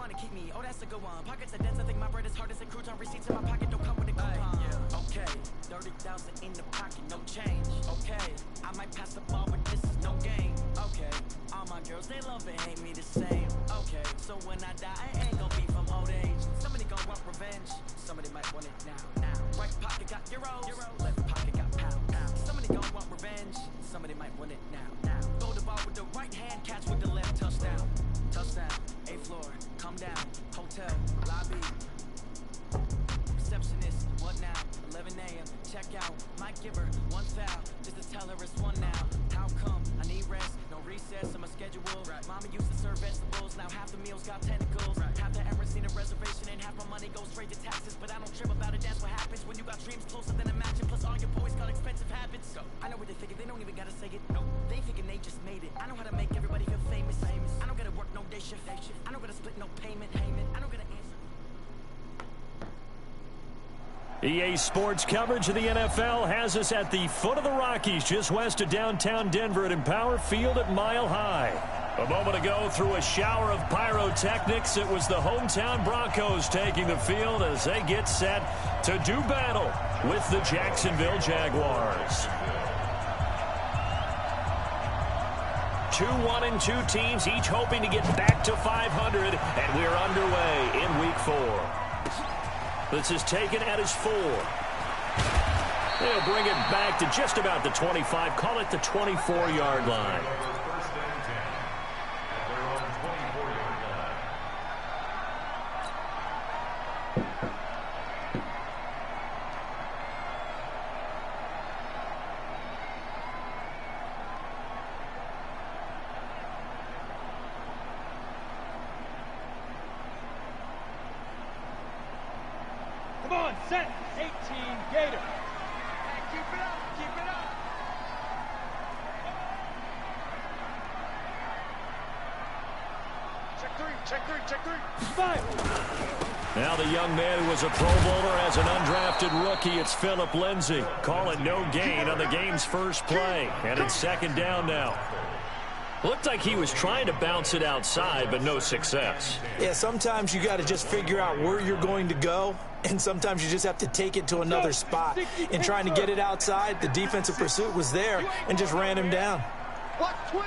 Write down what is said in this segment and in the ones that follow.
want to keep me. Oh, that's a good one. Pockets are dense. I think my bread is hard as a crouton. Receipts in my pocket don't come with a coupon. Okay, 30,000 in the pocket, no change. Okay, I might pass the ball, but this is no game. Okay, all my girls, they love and hate me the same. Okay, so when I die, I ain't gonna be from old age. Somebody gonna want revenge. Somebody might want it now. Right pocket got euros. Left pocket got pounds. Somebody gonna want revenge. Somebody might want it now. Throw the ball with the right hand, catch with the left, touchdown. Touchdown, 8th floor, come down, hotel, lobby. Receptionist, what now? 11 a.m., check out, might give her one foul, just to tell her it's one now. How come? I need rest, no recess in my schedule. Mama used to serve vegetables, now half the meals got tentacles. Half the ever seen a reservation and half my money goes straight to taxes. But I don't trip about it, that's what happens when you got dreams closer than imagine. Plus all your boys got expensive habits. I know what they thinking, they don't even gotta say it. No, they thinking they just made it. I know how to make everybody feel famous. I don't gotta work no day shift. I don't gotta split no payment. I don't gotta answer. EA Sports coverage of the NFL has us at the foot of the Rockies, just west of downtown Denver at Empower Field at Mile High. A moment ago, through a shower of pyrotechnics, it was the hometown Broncos taking the field as they get set to do battle with the Jacksonville Jaguars. 2-1-2 teams, each hoping to get back to 500, and we're underway in Week 4. This is taken at his 4. They'll bring it back to just about the 25, call it the 24-yard line. Set, 18, Gator. And keep it up, keep it up. Check three. Fire. Now the young man who was a Pro Bowler as an undrafted rookie, it's Phillip Lindsay. Call it no gain on the game's first play. And it's second down now. Looked like he was trying to bounce it outside, but no success. Yeah, sometimes you got to just figure out where you're going to go, and sometimes you just have to take it to another spot. In trying to get it outside, the defensive pursuit was there and just ran him down. Watch twins.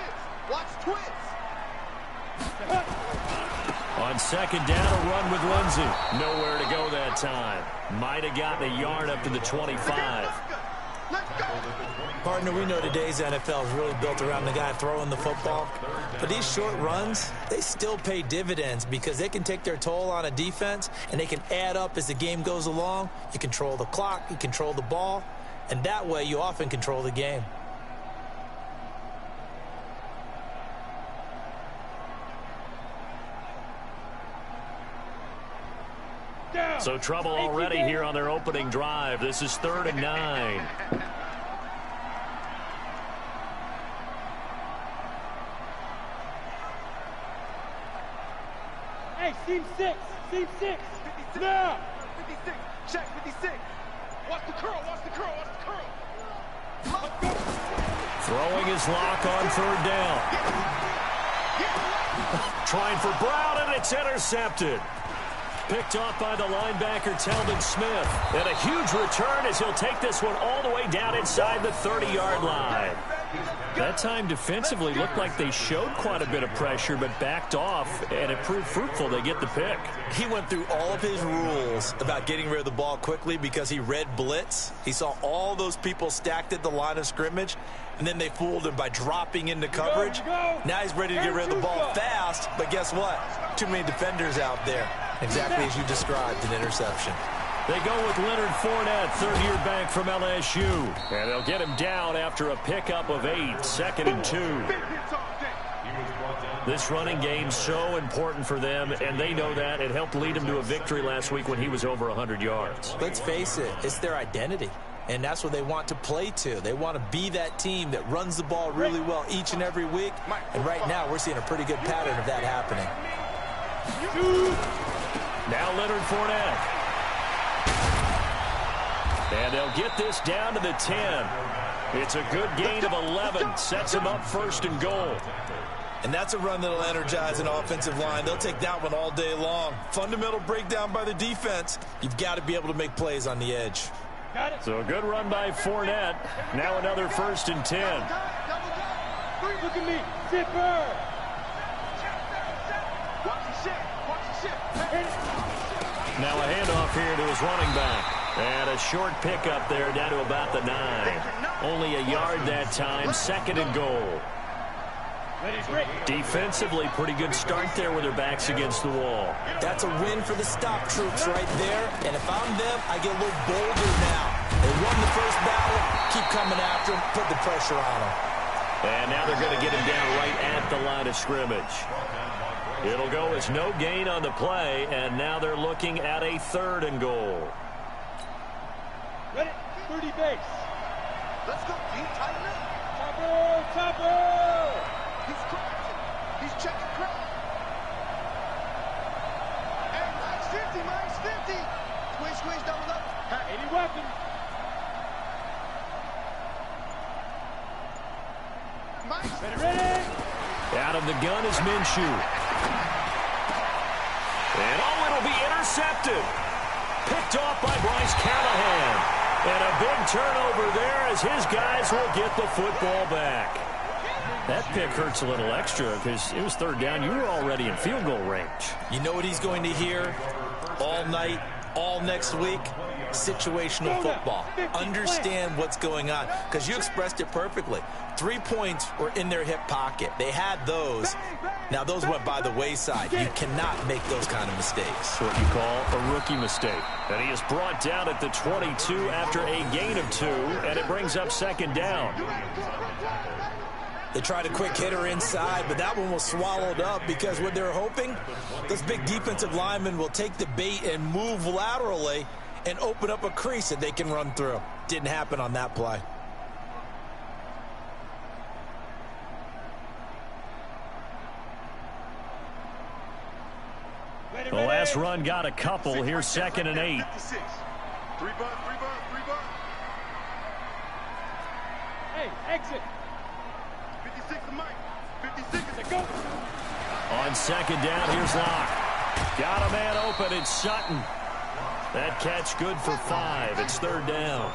On second down, a run with Lindsay. Nowhere to go that time. Might have gotten a yard up to the 25. Partner, we know today's NFL is really built around the guy throwing the football. But these short runs, they still pay dividends because they can take their toll on a defense and they can add up as the game goes along. You control the clock, you control the ball, and that way you often control the game. So trouble already here on their opening drive. This is 3rd and 9. Hey, seam 6. 56. Now. 56. Check 56. Watch the curl. Throwing his lock on 3rd down. Trying for Brown, and it's intercepted. Picked off by the linebacker, Telvin Smith. And a huge return as he'll take this one all the way down inside the 30-yard line. That time defensively looked like they showed quite a bit of pressure, but backed off, and it proved fruitful. They get the pick. He went through all of his rules about getting rid of the ball quickly because he read blitz. He saw all those people stacked at the line of scrimmage, and then they fooled him by dropping into coverage. Now he's ready to get rid of the ball fast, but guess what? Too many defenders out there. Exactly as you described, an interception. They go with Leonard Fournette, third-year back from LSU. And they'll get him down after a pickup of 8, 2nd and 2. This running game's so important for them, and they know that. It helped lead them to a victory last week when he was over 100 yards. Let's face it, it's their identity. And that's what they want to play to. They want to be that team that runs the ball really well each and every week. And right now, we're seeing a pretty good pattern of that happening. Now Leonard Fournette. And they'll get this down to the 10. It's a good gain of 11. Sets him up 1st and goal. And that's a run that'll energize an offensive line. They'll take that one all day long. Fundamental breakdown by the defense. You've got to be able to make plays on the edge. Got it. So a good run by Fournette. Now another 1st and 10. Look at me. Zipper. Now a handoff here to his running back. And a short pickup there down to about the 9. Only a yard that time. 2nd and goal. Defensively, pretty good start there with their backs against the wall. That's a win for the stop troops right there. And if I'm them, I get a little bolder now. They won the first battle. Keep coming after them. Put the pressure on them. And now they're going to get him down right at the line of scrimmage. It'll go as no gain on the play. And now they're looking at a 3rd and goal. Ready? 30 base. Let's go. Deep, tighten up. Topper, topper. He's crossing. He's checking crowd. Hey, minus 50. Squeeze, squeeze, double up. Any weapon. Ready. Out of the gun is Minshew. And it'll be intercepted. Picked off by Bryce Callahan. And a big turnover there as his guys will get the football back. That pick hurts a little extra because it was 3rd down. You were already in field goal range. You know what he's going to hear all night, all next week? Situational football. Understand what's going on, because you expressed it perfectly. 3 points were in their hip pocket. They had those. Now those went by the wayside. You cannot make those kind of mistakes. What you call a rookie mistake. And he is brought down at the 22 after a gain of 2, and it brings up 2nd down. They tried a quick hitter inside, but that one was swallowed up because what they're hoping, those big defensive linemen will take the bait and move laterally and open up a crease that they can run through. Didn't happen on that play. The last run got a couple. Here's 2nd and 8. 3 bucks. Hey, exit. 56 to Mike. 56 to go. On 2nd down, here's Locke. Got a man open. It's Sutton. That catch good for 5. It's 3rd down.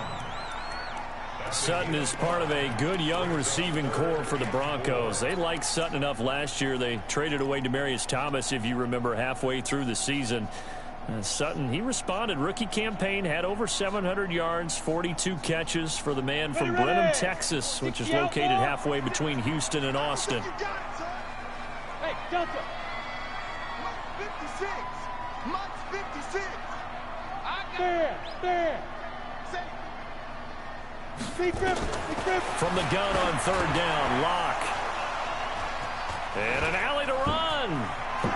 Sutton is part of a good young receiving core for the Broncos. They liked Sutton enough last year. They traded away Demaryius Thomas, if you remember, halfway through the season. Sutton, he responded. Rookie campaign, had over 700 yards, 42 catches for the man from Brenham, Texas, which is located halfway between Houston and Austin. Hey, Delta. Mike 56. Mike's 56. There. From the gun on 3rd down, Locke. And an alley to run.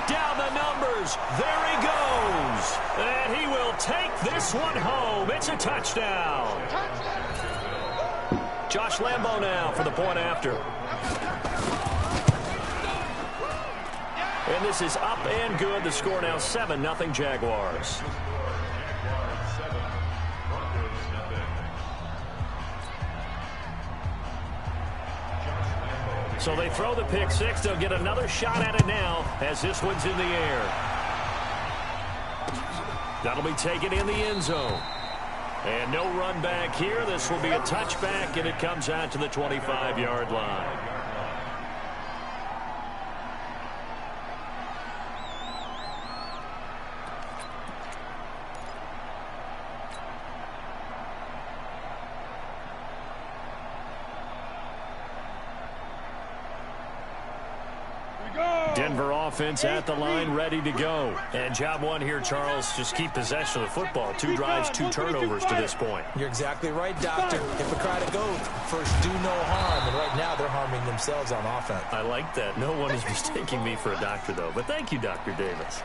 Down the numbers. There he goes. And he will take this one home. It's a touchdown. Josh Lambo now for the point after. And this is up and good. The score now 7-0 Jaguars. So they throw the pick 6. They'll get another shot at it now as this one's in the air. That'll be taken in the end zone. And no run back here. This will be a touchback, and it comes out to the 25-yard line. Denver offense at the line, ready to go. And job one here, Charles, just keep possession of the football. 2 drives, 2 turnovers to this point. You're exactly right, Doctor. Hippocratic oath, first do no harm. And right now they're harming themselves on offense. I like that. No one is mistaking me for a doctor, though. But thank you, Dr. Davis.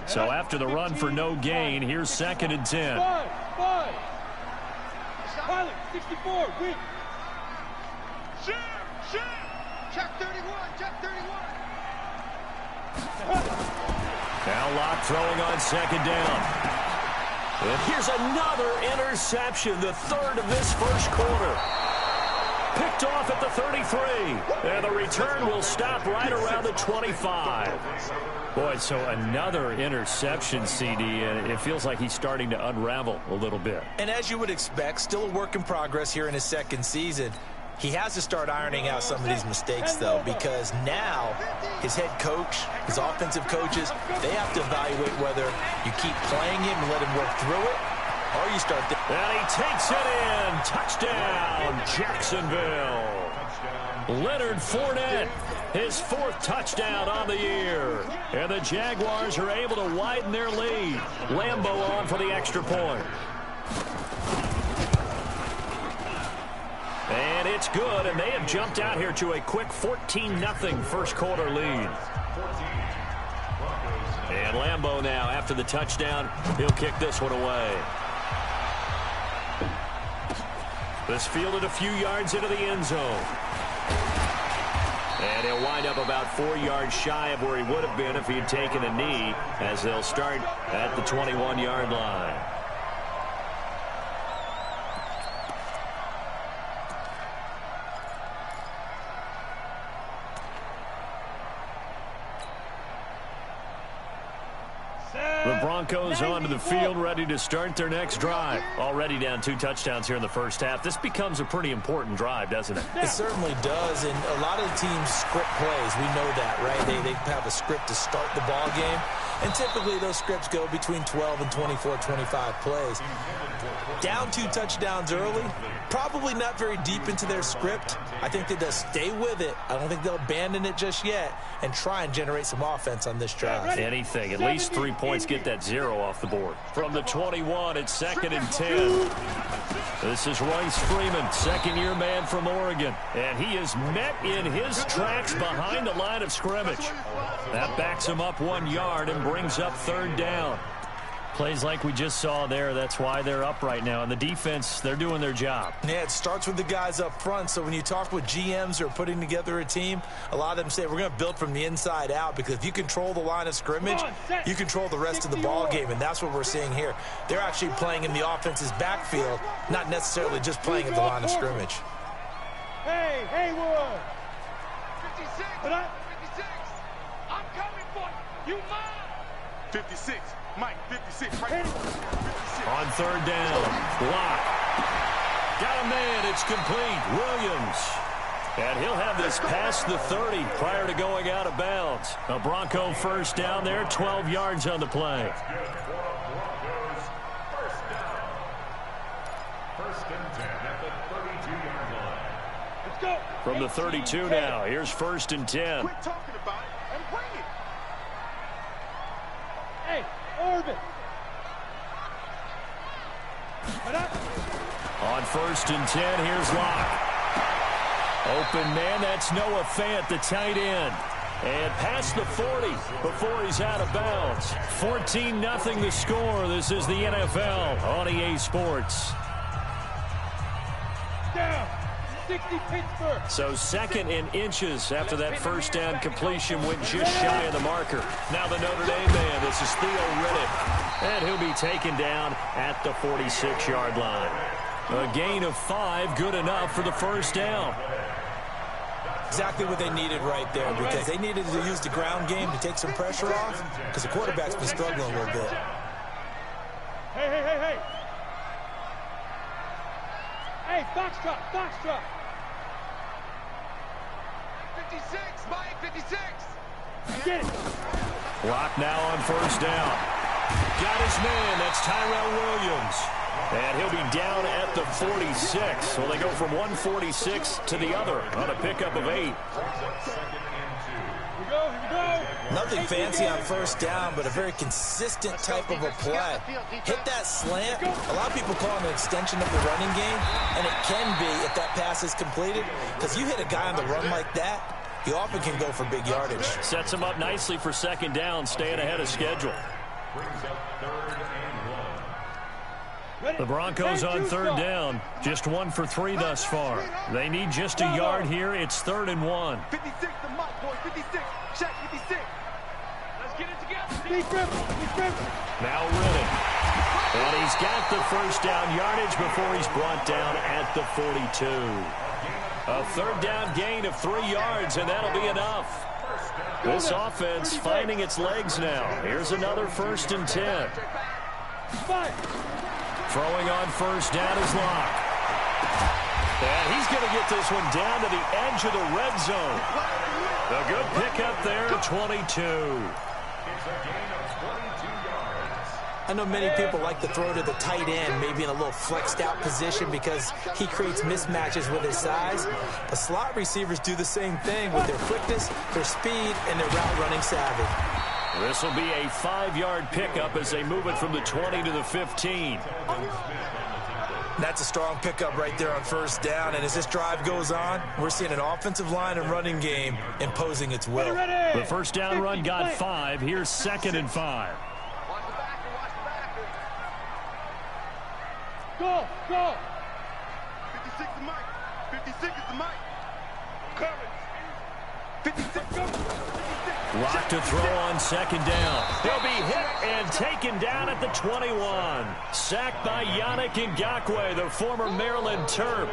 So after the run for no gain, here's 2nd and 10. Pilot, 64, win. Check 31, check 31. Now Locke throwing on second down. And here's another interception, the third of this first quarter. Picked off at the 33. And the return will stop right around the 25. Boy, so another interception, CD, and it feels like he's starting to unravel a little bit. And as you would expect, still a work in progress here in his second season. He has to start ironing out some of these mistakes, though, because now his head coach, his offensive coaches, they have to evaluate whether you keep playing him and let him work through it, or you start... And he takes it in. Touchdown, Jacksonville. Leonard Fournette, his fourth touchdown on the year. And the Jaguars are able to widen their lead. Lambeau on for the extra point. And it's good, and they have jumped out here to a quick 14-0 first quarter lead. And Lambeau now, after the touchdown, he'll kick this one away. This fielded a few yards into the end zone. And he'll wind up about 4 yards shy of where he would have been if he had taken a knee, as they'll start at the 21-yard line. The Broncos onto the field, ready to start their next drive. Already down 2 touchdowns here in the first half. This becomes a pretty important drive, doesn't it? It certainly does, and a lot of the teams script plays. We know that, right? They have a script to start the ball game, and typically those scripts go between 12 and 24, 25 plays. Down 2 touchdowns early, probably not very deep into their script. I think they'll stay with it. I don't think they'll abandon it just yet and try and generate some offense on this drive. Anything. At least 3 points, get that 0 off the board. From the 21, it's 2nd and 10. This is Royce Freeman, second-year man from Oregon. And he is met in his tracks behind the line of scrimmage. That backs him up 1 yard and brings up 3rd down. Plays like we just saw there. That's why they're up right now. And the defense, they're doing their job. Yeah, it starts with the guys up front. So when you talk with GMs who are putting together a team, a lot of them say we're going to build from the inside out, because if you control the line of scrimmage, you control the rest of the ball game. And that's what we're seeing here. They're actually playing in the offense's backfield, not necessarily just playing at the line of scrimmage. Hey, Haywood. 56, 56. I'm coming for you. You mine. 56. Mike, 56, right. 56. On 3rd down, Locke. Got a man, it's complete. Williams. And he'll have this past the 30 prior to going out of bounds. A Bronco first down there, 12 yards on the play. First and 10 at the 32-yard line. Let's go. From the 32 now, here's 1st and 10. Quit talking about it and bring it. Hey, Orbit. On 1st and 10, here's Locke. Open man, that's Noah Fant, the tight end. And past the 40 before he's out of bounds. 14-0 the score. This is the NFL on EA Sports. Down. 60 Pittsburgh. So 2nd and inches after that first down completion went just shy of the marker. Now the Notre Dame man, this is Theo Riddick. And he'll be taken down at the 46-yard line. A gain of 5, good enough for the first down. Exactly what they needed right there, because they needed to use the ground game to take some pressure off, because the quarterback's been struggling a little bit. Hey. Hey, Foxtrot. 56, Mike, 56. Get it. Locke now on first down. Got his man, that's Tyrell Williams. And he'll be down at the 46. So they go from 146 to the other on a pickup of 8. Here we go. Nothing fancy on first down, but a very consistent type of a play. Hit that slant. A lot of people call it an extension of the running game, and it can be if that pass is completed, because you hit a guy on the run like that, he often can go for big yardage. Sets him up nicely for 2nd down, staying ahead of schedule. Brings up 3rd and 1. The Broncos on third down. Just 1 for 3 thus far. They need just a yard here. It's 3rd and 1. 56, the mic, boys. 56. Check 56. Let's get it together. Now Riddick. And he's got the first down yardage before he's brought down at the 42. A third down gain of 3 yards, and that'll be enough. This offense finding its legs now. Here's another 1st and 10. Throwing on first down is Locke. And he's going to get this one down to the edge of the red zone. A good pickup there, 22. It's a gain of 22 yards. I know many people like to throw to the tight end, maybe in a little flexed out position because he creates mismatches with his size. But slot receivers do the same thing with their quickness, their speed, and their route running savvy. This will be a 5-yard pickup as they move it from the 20 to the 15. That's a strong pickup right there on first down. And as this drive goes on, we're seeing an offensive line and running game imposing its will. The first down run got 5. Here's 2nd and 5. Watch the backer, watch the backer. Go. 56 the mic. 56 is the mic. Coverage. 56, go. Lock to throw on 2nd down. He'll be hit and taken down at the 21. Sacked by Yannick Ngakoue, the former Maryland Terp.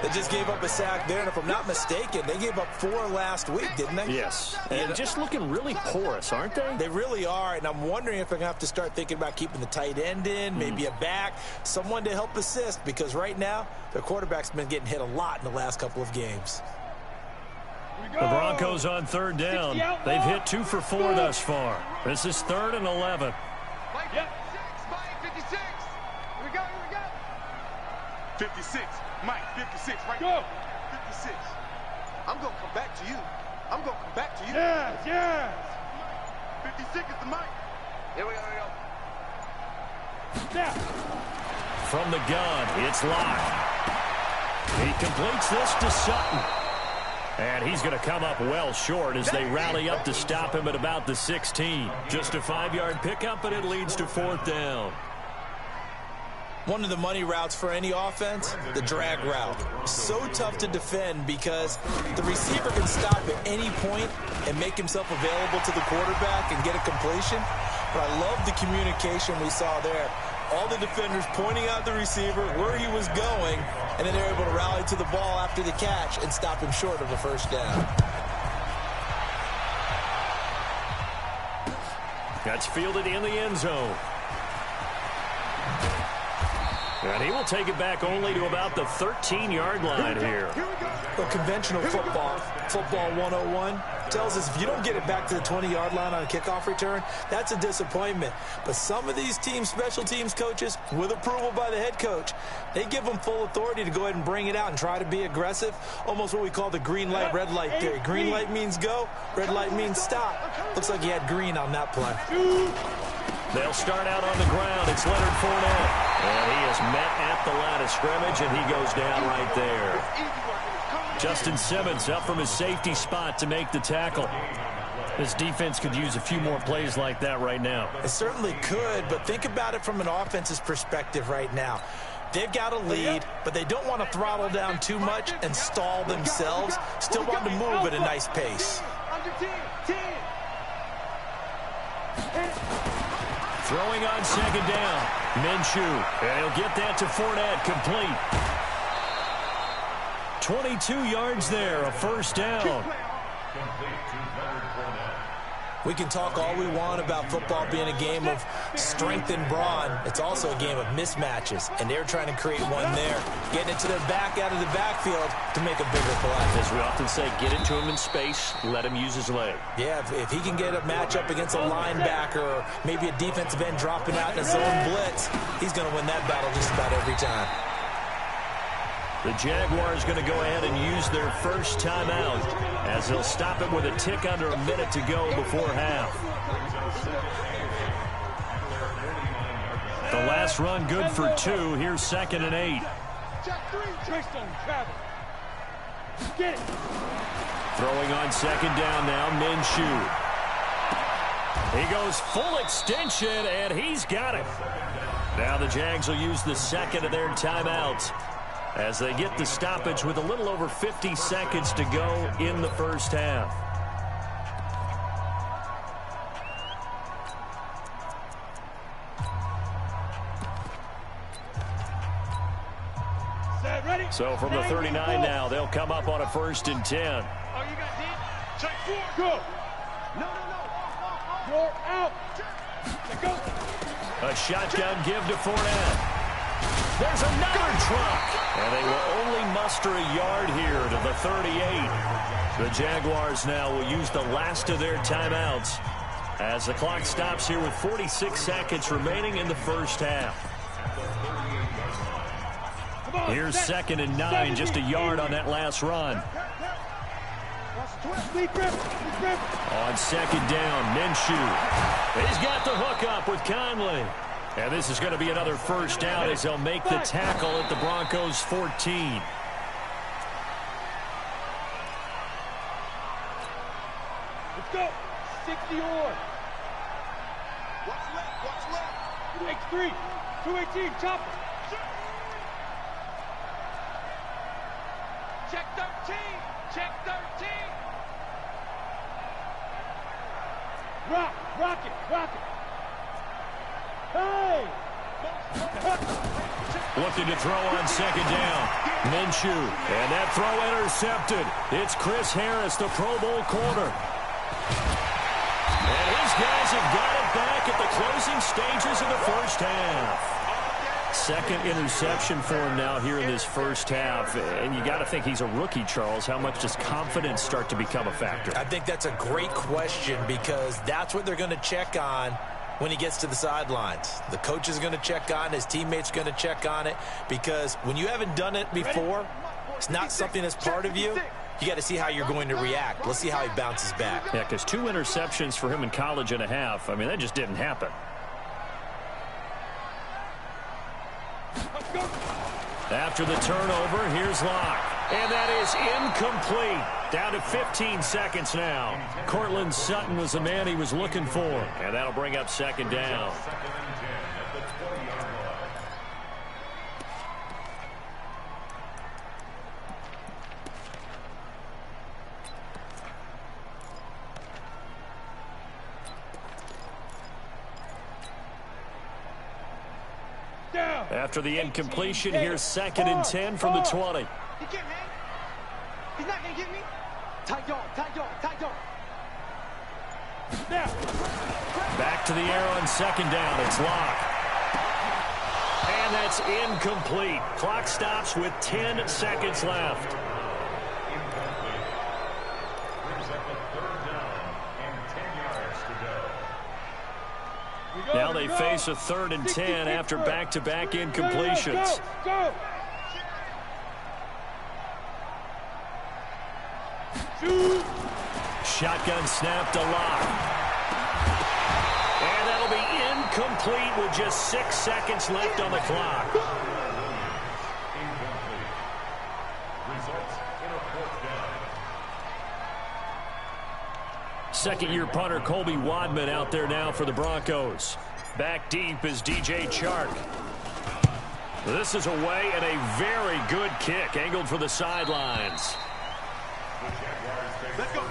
They just gave up a sack there, and if I'm not mistaken, they gave up 4 last week, didn't they? Yes. And just looking really porous, aren't they? They really are, and I'm wondering if they're going to have to start thinking about keeping the tight end in, maybe a back, someone to help assist, because right now, their quarterback's been getting hit a lot in the last couple of games. The Broncos on third down. They've hit 2 for 4 thus far. This is 3rd and 11. Mike 56, Mike 56. Here we go. 56, Mike 56, right go. 56. I'm going to come back to you. Yes. 56 is the mic. Here we go. Snap. From the gun, it's Locke. He completes this to Sutton. And he's going to come up well short as they rally up to stop him at about the 16. Just a 5-yard pickup, but it leads to 4th down. One of the money routes for any offense, the drag route. So tough to defend because the receiver can stop at any point and make himself available to the quarterback and get a completion. But I love the communication we saw there. All the defenders pointing out the receiver, where he was going, and then they're able to rally to the ball after the catch and stop him short of a first down. That's fielded in the end zone. And he will take it back only to about the 13-yard line here. Well, conventional football 101, tells us if you don't get it back to the 20-yard line on a kickoff return, that's a disappointment. But some of these teams, special teams coaches, with approval by the head coach, they give them full authority to go ahead and bring it out and try to be aggressive, almost what we call the green light, red light theory. Green light means go, red light means stop. Looks like he had green on that play. They'll start out on the ground. It's Leonard Fournette. And he is met at the line of scrimmage, and he goes down right there. Justin Simmons up from his safety spot to make the tackle. This defense could use a few more plays like that right now. It certainly could, but think about it from an offense's perspective right now. They've got a lead, but they don't want to throttle down too much and stall themselves. Still want to move at a nice pace. Throwing on 2nd down. Minshew. And he'll get that to Fournette, complete. 22 yards there, a first down. We can talk all we want about football being a game of strength and brawn. It's also a game of mismatches, and they're trying to create one there, getting it to their back out of the backfield to make a bigger play. As we often say, get it to him in space, let him use his leg. Yeah, if he can get a matchup against a linebacker or maybe a defensive end dropping out in a zone blitz, he's going to win that battle just about every time. The Jaguars going to go ahead and use their first timeout as they'll stop it with a tick under a minute to go before half. The last run good for 2. Here's 2nd and 8. Get it. Throwing on 2nd down now, Minshew. He goes full extension, and he's got it. Now the Jags will use the second of their timeouts as they get the stoppage with a little over 50 seconds to go in the first half. So from the 39 now, they'll come up on a 1st and 10. Oh, you got deep? Check 4. Go. No. You're out. Go. A shotgun give to Fournette. There's another truck. And they will only muster a yard here to the 38. The Jaguars now will use the last of their timeouts as the clock stops here with 46 seconds remaining in the first half. Here's 2nd and 9, just a yard on that last run. On 2nd down, Minshew. He's got the hook up with Conley. And this is going to be another first down as they'll make the tackle at the Broncos' 14. Let's go. 60 or. What's left? X3. 218. Chopper. Check 13. Check 13. Rock it. Hey! Looking to throw on 2nd down. Minshew. And that throw intercepted. It's Chris Harris, the Pro Bowl corner. And his guys have got it back at the closing stages of the first half. 2nd interception for him now here in this first half. And you got to think he's a rookie, Charles. How much does confidence start to become a factor? I think that's a great question because that's what they're going to check on when he gets to the sidelines. The coach is going to check on it. His teammates are going to check on it because when you haven't done it before, it's not something that's part of you. You got to see how you're going to react. Let's see how he bounces back. Yeah, because 2 interceptions for him in college and a half. I mean, that just didn't happen. After the turnover, here's Locke. And that is incomplete. Down to 15 seconds now. Cortland Sutton was the man he was looking for. And that'll bring up 2nd down. After the incompletion, here's 2nd and 10 from the 20. He can't hang. He's not going to get me. Tight dog. Now. Back to the air on 2nd down. It's Locke. And that's incomplete. Clock stops with 10 seconds left. Now they face a 3rd and 10 after back-to-back incompletions. Go. Shotgun snap to Locke. And that'll be incomplete with just 6 seconds left on the clock. Second-year punter Colby Wadman out there now for the Broncos. Back deep is DJ Chark. This is away and a very good kick angled for the sidelines. Let's go,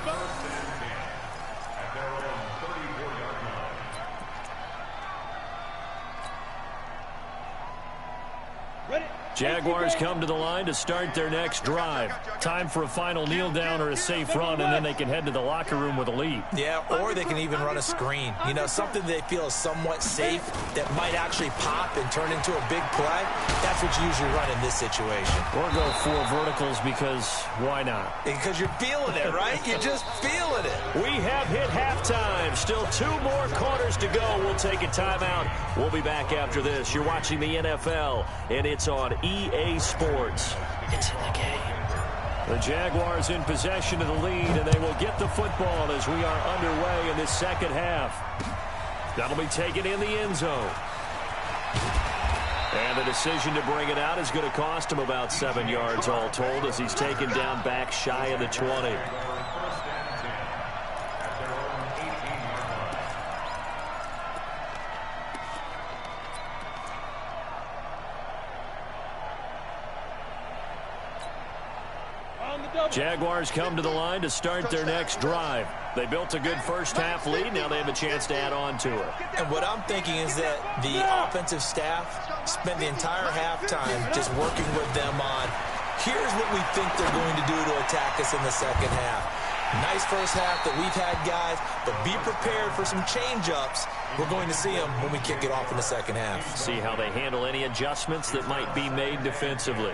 Jaguars come to the line to start their next drive. Time for a final kneel down or a safe run, and then they can head to the locker room with a lead. Yeah, or they can even run a screen. You know, something they feel is somewhat safe that might actually pop and turn into a big play. That's what you usually run in this situation. Or go 4 verticals because why not? Because you're feeling it, right? You're just feeling it. We have hit halftime. Still 2 more quarters to go. We'll take a timeout. We'll be back after this. You're watching the NFL, and it's on EA Sports. It's in the game. The Jaguars in possession of the lead, and they will get the football as we are underway in the second half. That'll be taken in the end zone. And the decision to bring it out is going to cost him about 7 yards all told as he's taken down back shy of the 20. Jaguars come to the line to start their next drive. They built a good first-half lead. Now they have a chance to add on to it. And what I'm thinking is that the offensive staff spent the entire halftime just working with them on, here's what we think they're going to do to attack us in the second half. Nice first half that we've had, guys, but be prepared for some change-ups. We're going to see them when we kick it off in the second half. See how they handle any adjustments that might be made defensively.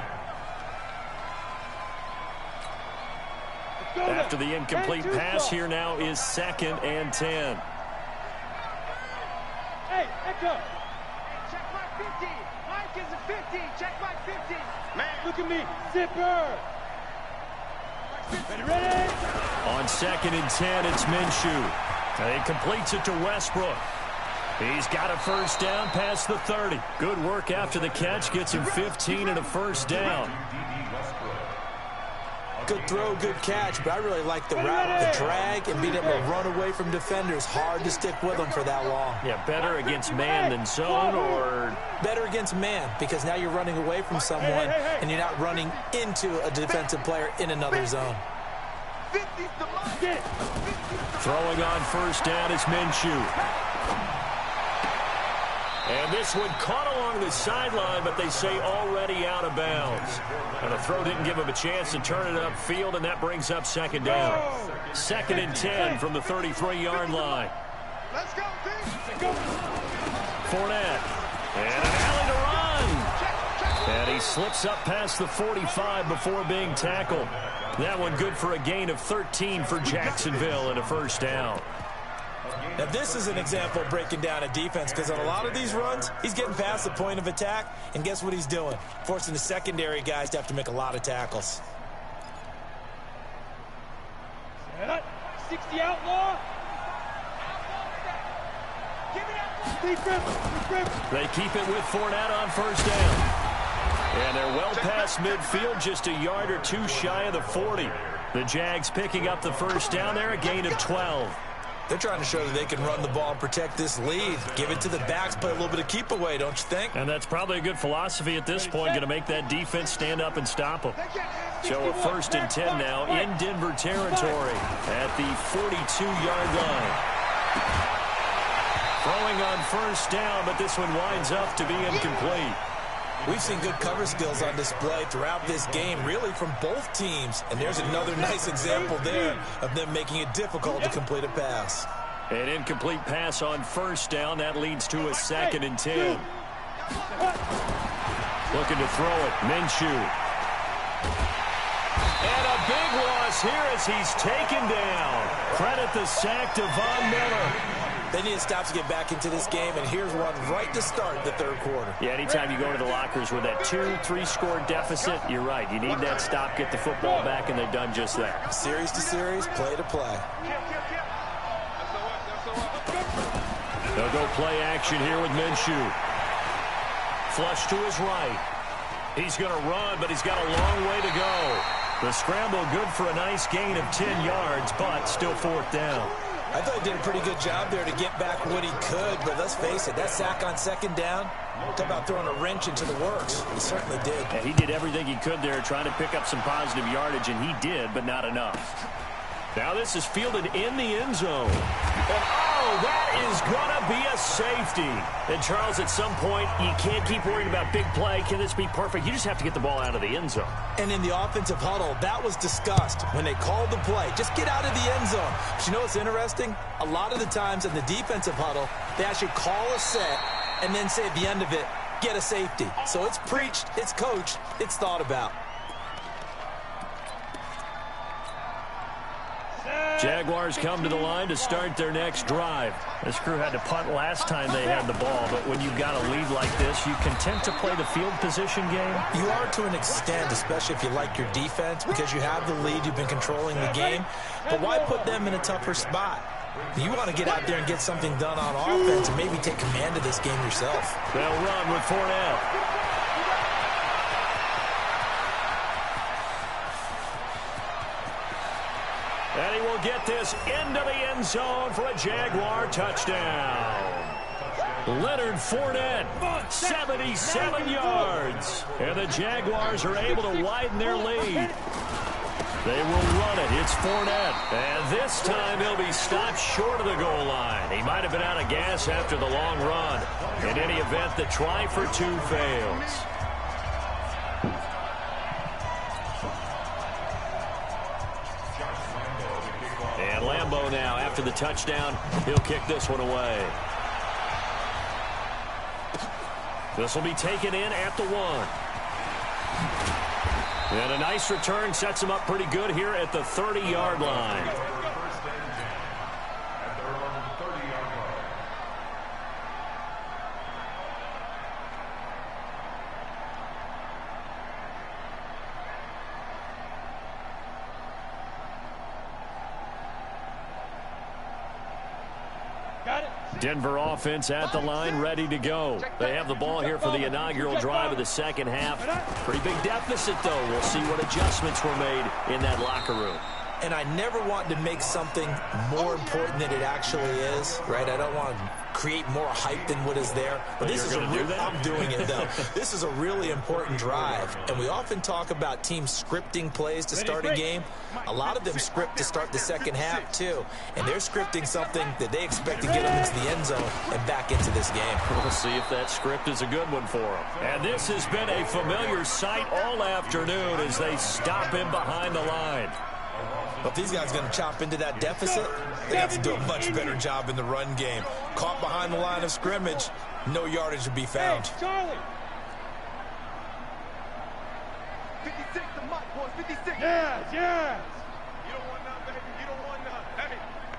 After the incomplete pass, here now is 2nd and 10. Hey, echo. Check my 50. Mike is a 50. Check my 50. Man, look at me. Zipper. Ready? On 2nd and 10, it's Minshew. He completes it to Westbrook. He's got a first down past the 30. Good work after the catch. Gets him 15 and a first down. Good throw, good catch, but I really like the route, the drag, and being able to run away from defenders. Hard to stick with them for that long. Yeah, better against man than zone, or better against man, because now you're running away from someone and you're not running into a defensive player in another zone. Throwing on first down is Minshew. And this one caught along the sideline, but they say already out of bounds. And the throw didn't give him a chance to turn it upfield, and that brings up 2nd down. 2nd and 10 from the 33-yard line. Let's go, team. Fournette. And an alley to run. And he slips up past the 45 before being tackled. That one good for a gain of 13 for Jacksonville and a first down. Now, this is an example of breaking down a defense, because on a lot of these runs, he's getting past the point of attack, and guess what he's doing? Forcing the secondary guys to have to make a lot of tackles. 60 outlaw. They keep it with Fournette on first down. And they're well past midfield, just a yard or two shy of the 40. The Jags picking up the first down there, a gain of 12. They're trying to show that they can run the ball and protect this lead. Give it to the backs, play a little bit of keep away, don't you think? And that's probably a good philosophy at this point, going to make that defense stand up and stop them. So a 1st and 10 now in Denver territory at the 42-yard line. Throwing on first down, but this one winds up to be incomplete. We've seen good cover skills on display throughout this game, really from both teams. And there's another nice example there of them making it difficult to complete a pass. An incomplete pass on first down. That leads to a 2nd and 10. Looking to throw it. Minshew. And a big loss here as he's taken down. Credit the sack to Von Miller. They need to stop to get back into this game, and here's one right to start the third quarter. Yeah, anytime you go to the lockers with that 2-3 score deficit, you're right. You need that stop, get the football back, and they've done just that. Series to series, play to play. They'll go play action here with Minshew. Flush to his right. He's going to run, but he's got a long way to go. The scramble good for a nice gain of 10 yards, but still 4th down. I thought he did a pretty good job there to get back what he could, but let's face it, that sack on 2nd down, talk about throwing a wrench into the works. He certainly did. Yeah, he did everything he could there, trying to pick up some positive yardage, and he did, but not enough. Now this is fielded in the end zone. And, oh, that is going to be a safety. And, Charles, at some point, you can't keep worrying about big play. Can this be perfect? You just have to get the ball out of the end zone. And in the offensive huddle, that was discussed when they called the play. Just get out of the end zone. But you know what's interesting? A lot of the times in the defensive huddle, they actually call a set and then say at the end of it, get a safety. So it's preached, it's coached, it's thought about. Jaguars come to the line to start their next drive. This crew had to punt last time they had the ball, but when you've got a lead like this, you content to play the field position game? You are to an extent, especially if you like your defense, because you have the lead, you've been controlling the game. But why put them in a tougher spot? You want to get out there and get something done on offense and maybe take command of this game yourself. They'll run with Fournette. And he will get this into the end zone for a Jaguar touchdown. Leonard Fournette, 77 yards. And the Jaguars are able to widen their lead. They will run it. It's Fournette. And this time he'll be stopped short of the goal line. He might have been out of gas after the long run. In any event, the try for 2 fails. And Lambeau now, after the touchdown, he'll kick this one away. This will be taken in at the 1. And a nice return sets him up pretty good here at the 30-yard line. Denver offense at the line, ready to go. They have the ball here for the inaugural drive of the second half. Pretty big deficit, though. We'll see what adjustments were made in that locker room. And I never want to make something more important than it actually is, right? I don't want to create more hype than what is there. But this is I'm doing it, though. This is a really important drive. And we often talk about teams scripting plays to start a game. A lot of them script to start the second half, too. And they're scripting something that they expect to get them into the end zone and back into this game. We'll see if that script is a good one for them. And this has been a familiar sight all afternoon as they stop him behind the line. But these guys are going to chop into that deficit. They have to do a much better job in the run game. Caught behind the line of scrimmage, no yardage to be found. Hey, Charlie. 56 to Mike, boys, 56. Yes, yes. You don't want none, baby. You don't want none.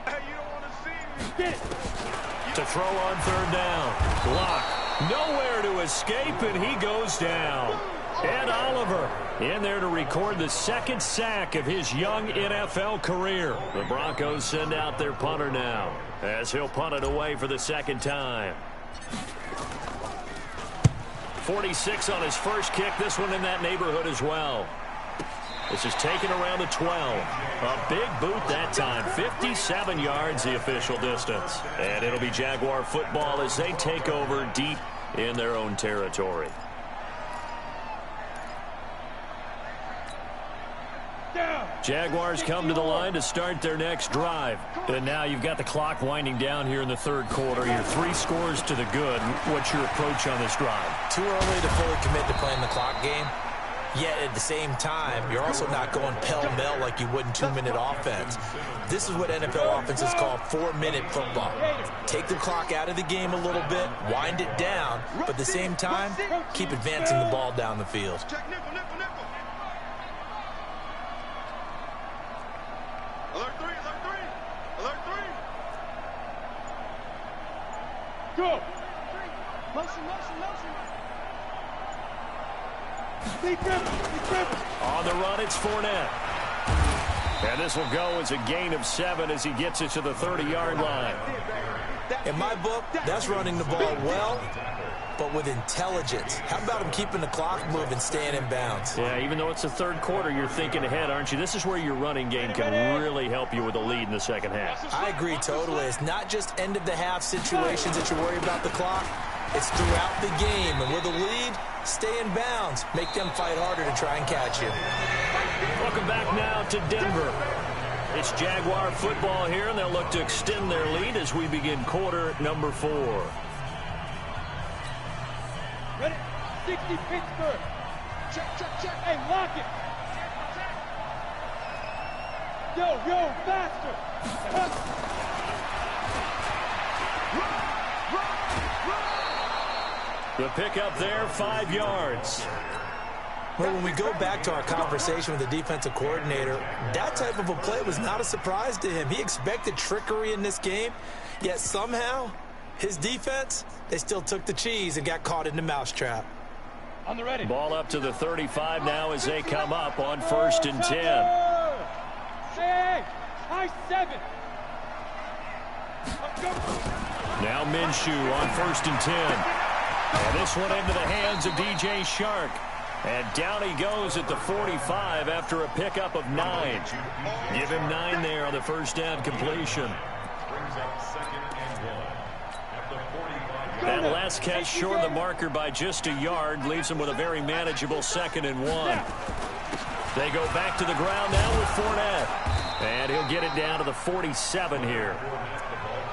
Hey, you don't want to see me. Get it. To throw on 3rd down. Block. Nowhere to escape, and he goes down. Ed Oliver in there to record the 2nd sack of his young NFL career. The Broncos send out their punter now as he'll punt it away for the 2nd time. 46 on his first kick. This one in that neighborhood as well. This is taken around the 12. A big boot that time. 57 yards the official distance. And it'll be Jaguar football as they take over deep in their own territory. Jaguars come to the line to start their next drive. And now you've got the clock winding down here in the 3rd quarter. You're 3 scores to the good. What's your approach on this drive? Too early to fully commit to playing the clock game. Yet at the same time, you're also not going pell-mell like you would in 2-minute offense. This is what NFL offenses call 4-minute football. Take the clock out of the game a little bit, wind it down, but at the same time, keep advancing the ball down the field. Alert 3, alert 3, alert 3. Go. Motion, motion, motion. On the run, it's Fournette. And this will go as a gain of 7 as he gets it to the 30-yard line. In my book, that's running the ball well, but with intelligence. How about him keeping the clock moving, staying in bounds? Yeah, even though it's the 3rd quarter, you're thinking ahead, aren't you? This is where your running game can really help you with a lead in the 2nd half. I agree totally. It's not just end-of-the-half situations that you worry about the clock. It's throughout the game. And with a lead, stay in bounds. Make them fight harder to try and catch you. Welcome back now to Denver. It's Jaguar football here, and they'll look to extend their lead as we begin quarter number 4. Ready? 60 Pittsburgh. Check, check, check. Hey, lock it. Yo, faster. The pickup there, 5 yards. Well, when we go back to our conversation with the defensive coordinator, that type of a play was not a surprise to him. He expected trickery in this game, yet somehow his defense, they still took the cheese and got caught in the mousetrap. On the ready. Ball up to the 35 now as they come up on 1st and 10. Hey, high 7. Now Minshew on 1st and 10. And this one into the hands of DJ Shark. And down he goes at the 45 after a pickup of 9. Give him 9 there on the first down completion. That last catch short of the marker by just a yard leaves him with a very manageable 2nd and 1. They go back to the ground now with Fournette. And he'll get it down to the 47 here.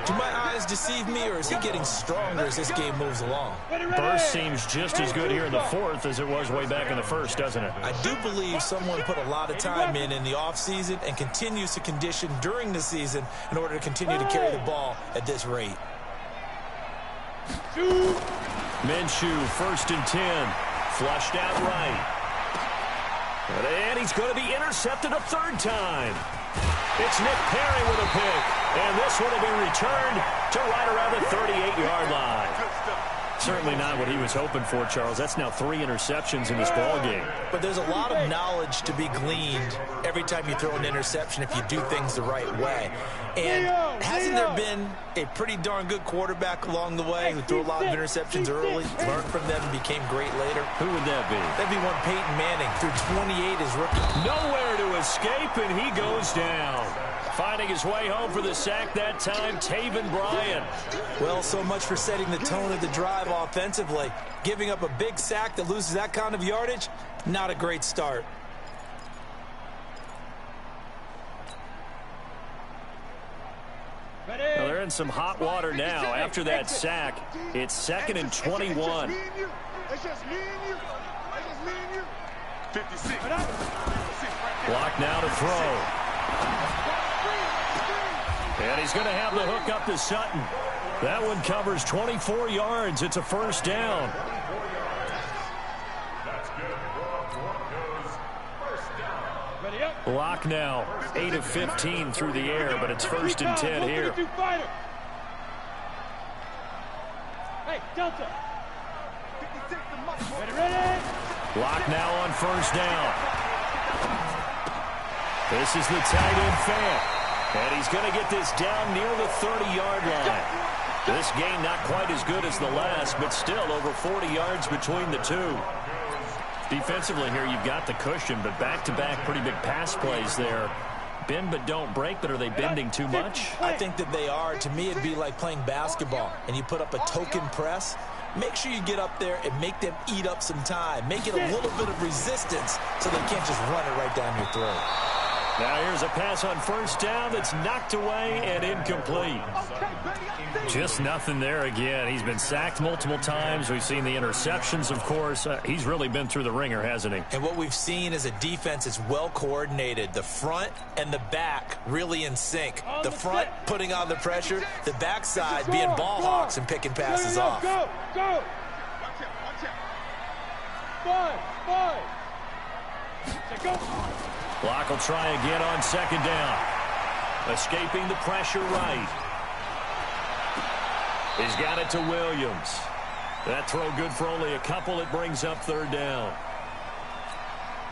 Do my eyes deceive me, or is he getting stronger as this game moves along? Burst seems just as good here in the fourth as it was way back in the first, doesn't it? I do believe someone put a lot of time in the offseason and continues to condition during the season in order to continue to carry the ball at this rate. Minshew, 1st and 10. Flushed out right. And he's going to be intercepted a 3rd time. It's Nick Perry with a pick. And this one will be returned to right around the 38-yard line. Certainly not what he was hoping for, Charles. That's now 3 interceptions in this ball game. But there's a lot of knowledge to be gleaned every time you throw an interception if you do things the right way. And hasn't there been a pretty darn good quarterback along the way who threw a lot of interceptions early, learned from them, and became great later? Who would that be? That'd be one Peyton Manning, threw 28 as rookie. Nowhere to escape, and he goes down. Finding his way home for the sack that time, Taven Bryan. Well, so much for setting the tone of the drive offensively. Giving up a big sack that loses that kind of yardage, not a great start. Well, they're in some hot water now. After that sack, it's 2nd and 21. It's just me and you. It's just me and you. 56. Block now to throw. And he's going to have the hook up to Sutton. That one covers 24 yards. It's a 1st down. Block now, 8 of 15 through the air, but it's 1st and 10 here. Hey, Delta. Block now on 1st down. This is the tight end Fant. And he's going to get this down near the 30-yard line. This game not quite as good as the last, but still over 40 yards between the two. Defensively here, you've got the cushion, but back-to-back pretty big pass plays there. Bend but don't break, but are they bending too much? I think that they are. To me, it'd be like playing basketball, and you put up a token press. Make sure you get up there and make them eat up some time. Make it a little bit of resistance so they can't just run it right down your throat. Now here's a pass on 1st down that's knocked away and incomplete. Just nothing there again. He's been sacked multiple times. We've seen the interceptions, of course. He's really been through the ringer, hasn't he? And what we've seen is a defense that's well coordinated. The front and the back really in sync. The front putting on the pressure. The backside being ball hawks and picking passes off. Go, go. Watch out. 5. Go. Block will try again on 2nd down. Escaping the pressure right. He's got it to Williams. That throw good for only a couple. It brings up 3rd down.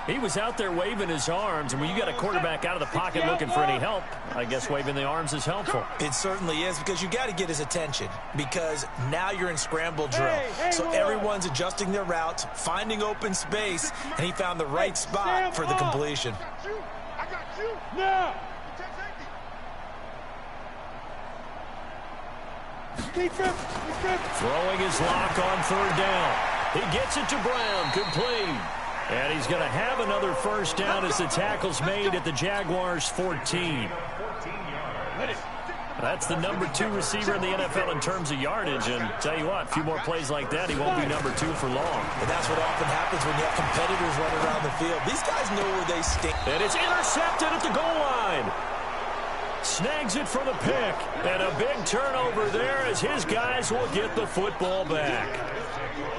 He was out there waving his arms, and when you got a quarterback out of the pocket looking for any help, I guess waving the arms is helpful. It certainly is, because you got to get his attention, because now you're in scramble drill. So everyone's adjusting their routes, finding open space, and he found the right spot for the completion. I got you. Now. Throwing his lock on 3rd down. He gets it to Brown, complete. And he's going to have another 1st down as the tackle's made at the Jaguars' 14. That's the number 2 receiver in the NFL in terms of yardage. And tell you what, a few more plays like that, he won't be number 2 for long. And that's what often happens when you have competitors running around the field. These guys know where they stand. And it's intercepted at the goal line. Snags it for the pick. And a big turnover there as his guys will get the football back.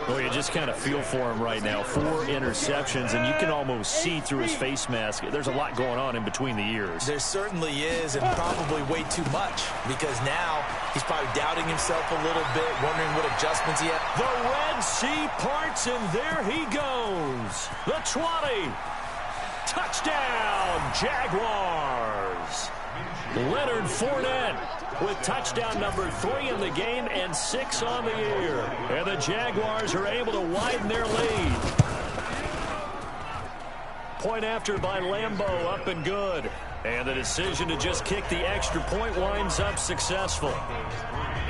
Well, you just kind of feel for him right now. 4 interceptions, and you can almost see through his face mask. There's a lot going on in between the ears. There certainly is, and probably way too much, because now he's probably doubting himself a little bit, wondering what adjustments he had. The Red Sea parts, and there he goes. The 20. Touchdown, Jaguars. Leonard Fournette with touchdown number 3 in the game and 6 on the year. And the Jaguars are able to widen their lead. Point after by Lambeau, up and good. And the decision to just kick the extra point winds up successful.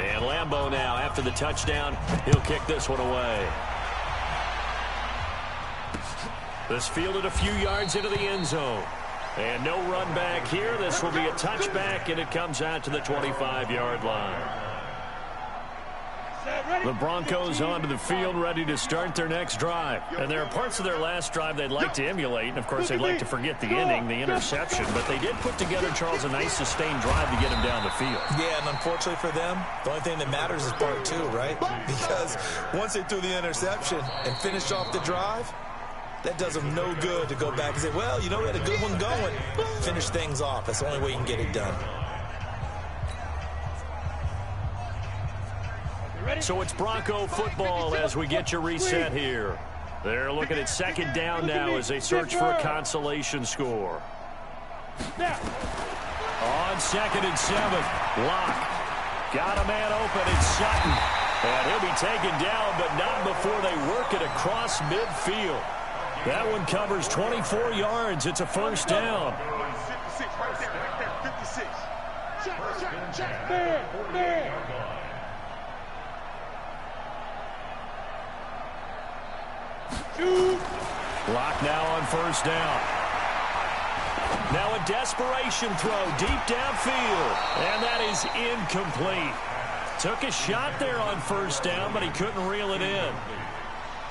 And Lambeau now, after the touchdown, he'll kick this one away. This fielded a few yards into the end zone. And no run back here. This will be a touchback, and it comes out to the 25-yard line. The Broncos onto the field, ready to start their next drive. And there are parts of their last drive they'd like to emulate. And, of course, they'd like to forget the inning, the interception. But they did put together, Charles, a nice sustained drive to get him down the field. Yeah, and unfortunately for them, the only thing that matters is part two, right? Because once they threw the interception and finished off the drive, that does them no good to go back and say, well, you know, we had a good one going. Finish things off. That's the only way you can get it done. So it's Bronco football as we get your reset here. They're looking at second down now as they search for a consolation score. On 2nd and 7, Locke got a man open. It's Sutton. And he'll be taken down, but not before they work it across midfield. That one covers 24 yards. It's a first down. 56, right there, 56. Check, man. Locke now on first down. Now a desperation throw deep downfield. And that is incomplete. Took a shot there on first down, but he couldn't reel it in.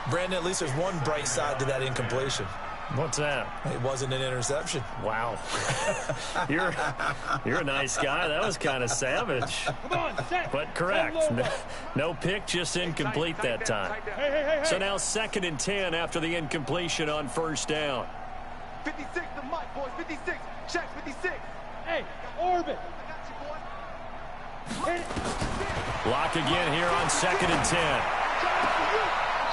Brandon, at least there's one bright side to that incompletion. What's that? It wasn't an interception. Wow. You're a nice guy. That was kind of savage. But correct. No pick, just incomplete that time. So now 2nd and 10 after the incompletion on first down. 56, the mic, boys. 56. Check, 56. Hey, orbit. Locke again here on 2nd and 10.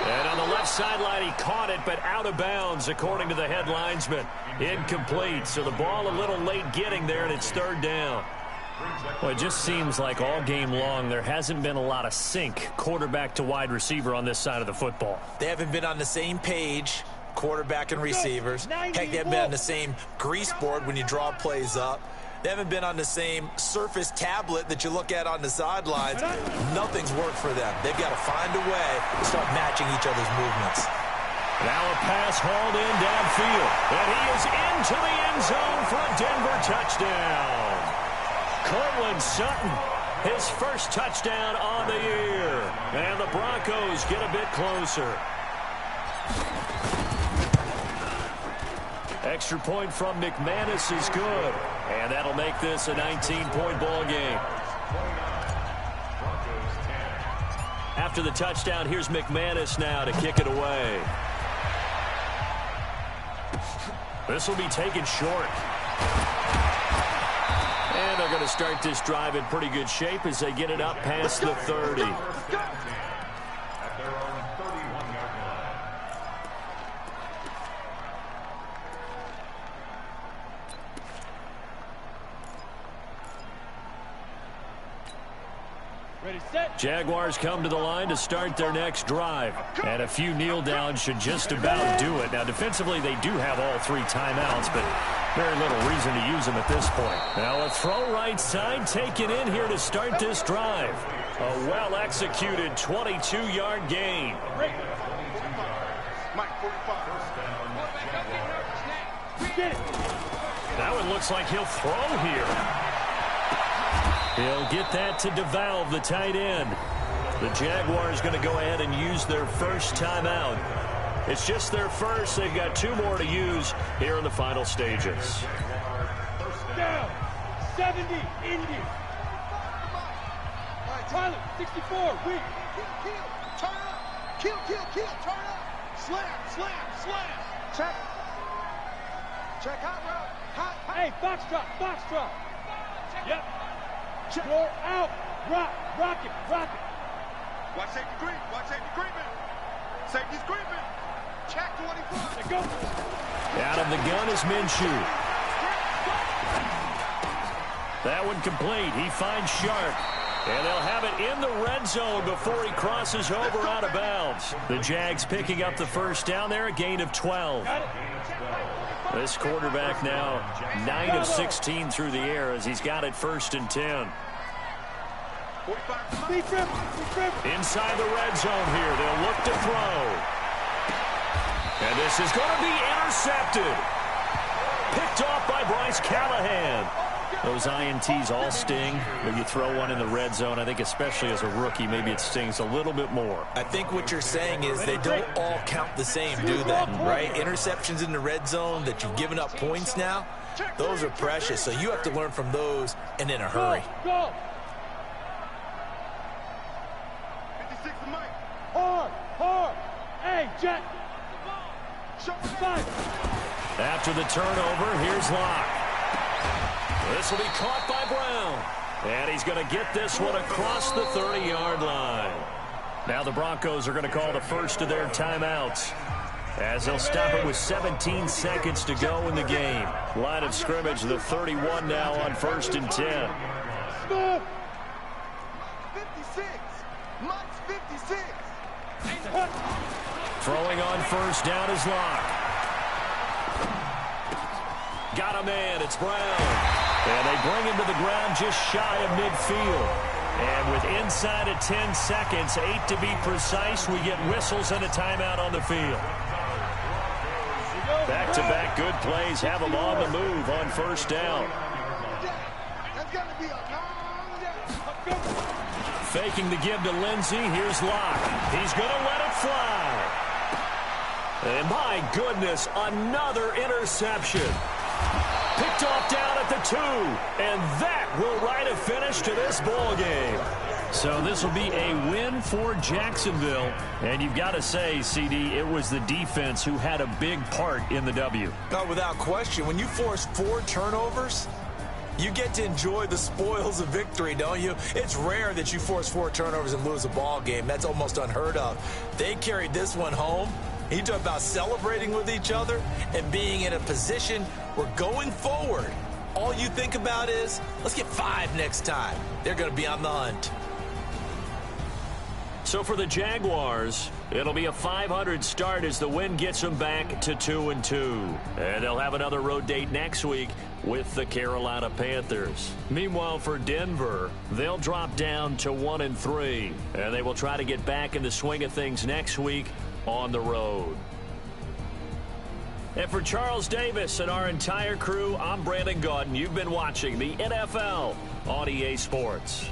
And on the left sideline, he caught it, but out of bounds, according to the head linesman. Incomplete, so the ball a little late getting there, and it's 3rd down. Well, it just seems like all game long there hasn't been a lot of sync, quarterback to wide receiver on this side of the football. They haven't been on the same page, quarterback and receivers. Heck, they haven't been on the same grease board when you draw plays up. They haven't been on the same Surface tablet that you look at on the sidelines. Nothing's worked for them. They've got to find a way to start matching each other's movements. Now a pass hauled in downfield. And he is into the end zone for a Denver touchdown. Cortland Sutton, his first touchdown on the year. And the Broncos get a bit closer. Extra point from McManus is good. And that'll make this a 19-point ball game. After the touchdown, here's McManus now to kick it away. This will be taken short. And they're going to start this drive in pretty good shape as they get it up past the 30. Jaguars come to the line to start their next drive. And a few kneel downs should just about do it. Now, defensively, they do have all 3 timeouts, but very little reason to use them at this point. Now, a throw right side taken in here to start this drive. A well-executed 22-yard gain. That one looks like he'll throw here. He'll get that to DeValve, the tight end. The Jaguars going to go ahead and use their first timeout. It's just their first. They've got 2 more to use here in the final stages. Down, 70, Indy. Tyler, 64, weak. Kill, turn up. Kill, turn up. Slam. Check, hot route. Hey, foxtrot. Yep. Check. Roll out. Rock it. Watch safety creeping. Safety's creeping. Check 24. There go. Out of the gun is Minshew. That one complete. He finds Sharp. And they'll have it in the red zone before he crosses over out of bounds. The Jags picking up the first down there, a gain of 12. This quarterback now 9 of 16 through the air as he's got it 1st and 10. Inside the red zone here, they'll look to throw. And this is going to be intercepted. Picked off by Bryce Callahan. Those INTs all sting when you throw one in the red zone. I think especially as a rookie, maybe it stings a little bit more. I think what you're saying is they don't all count the same, do they? Right? Interceptions in the red zone that you've given up points now, those are precious. So you have to learn from those and in a hurry. Go. 56 to Mike. Hard. Hey, Jack. After the turnover, here's Locke. This will be caught by Brown. And he's going to get this one across the 30-yard line. Now the Broncos are going to call the first of their timeouts, as they'll stop it with 17 seconds to go in the game. Line of scrimmage, the 31 now on 1st and 10. 56. Mike's 56. Throwing on first down is Locke. Got a man, it's Brown. And they bring him to the ground just shy of midfield. And with inside of 10 seconds, 8 to be precise, we get whistles and a timeout on the field. Back-to-back good plays have them on the move on first down. That's got to be a long day. Faking the give to Lindsey. Here's Locke. He's going to let it fly. And my goodness, another interception. Picked off down at the 2. And that will write a finish to this ball game. So this will be a win for Jacksonville. And you've got to say, CD, it was the defense who had a big part in the W. No, without question. When you force 4 turnovers, you get to enjoy the spoils of victory, don't you? It's rare that you force 4 turnovers and lose a ball game. That's almost unheard of. They carried this one home. You talk about celebrating with each other and being in a position where going forward, all you think about is, let's get 5 next time. They're going to be on the hunt. So for the Jaguars, it'll be a 500 start as the win gets them back to 2-2. And they'll have another road date next week with the Carolina Panthers. Meanwhile, for Denver, they'll drop down to 1-3. And they will try to get back in the swing of things next week on the road. And for Charles Davis and our entire crew, I'm Brandon Gaudin. You've been watching the NFL on EA Sports.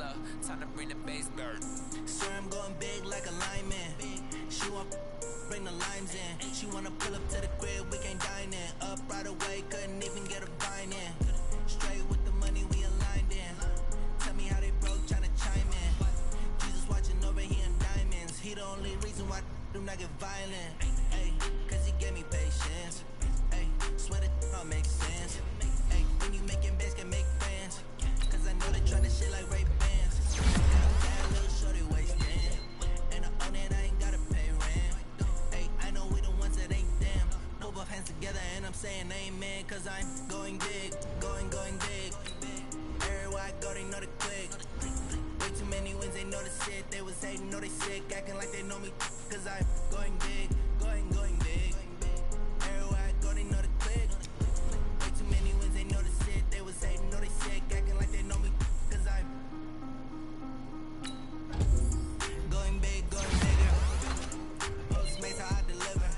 P-Love, time to bring the bass bird. Sir, I'm going big like a lineman. She want bring the limes in. She wanna pull up to the crib, we can't dine in. Up right away, couldn't even get a vine in. Straight with the money, we aligned in. Tell me how they broke, tryna chime in. Jesus watching over here in diamonds. He the only reason why I do not get violent. Ay, cause he gave me patience. Ay, swear that all makes sense. Ay, when you making bands, can make friends. Cause I know they tryna shit like Ray-Bans. Bad little shorty wasting. And I own it, I ain't gotta pay rent. Ay, I know we the ones that ain't them. Put both hands together and I'm saying amen. Cause I'm going big, going big. Everywhere I go, they know the click. Way too many wins, they know the shit. They was hating, know they sick, acting like they know me. Cause I'm going big, going big. Everywhere I go, they know the click. Way too many wins, they know the shit. They was hating, know they sick, acting like they know me. Cause I'm going big, going bigger. Postmates how I deliver.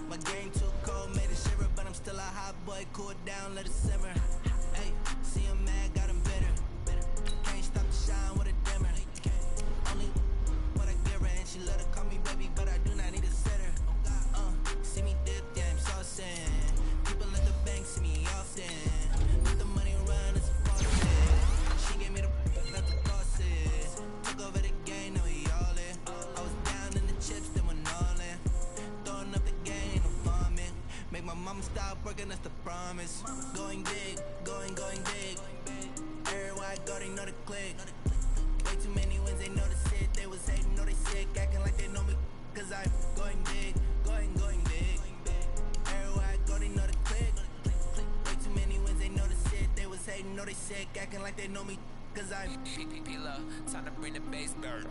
My game too cold, made it shiver, but I'm still a hot boy. Cool it down, let it simmer. Hey, see him mad, got him bitter. Can't stop to shine with a dimmer. Only what I give her, and she let her call me baby, but I do not need a sitter. See me dip, yeah, I'm saucing. People at the bank see me often. Let the money run, it's a faucet. She gave me the not the bosses. Took over the game, now we all in. I was down in the chips, then went all in. Throwing up the game, no vomit. Make my mama stop working, that's the promise. Going big, going big. Everywhere I go, they know the click. Way too many wins, they know the shit. They was hating, know they sick, acting like they know me. Cause I'm going big, going big. Everywhere I go, they know the click. Way too many wins, they know the shit. They was hating, know they sick, acting like they know me. Cause I'm P-Love, time to bring the bass bird.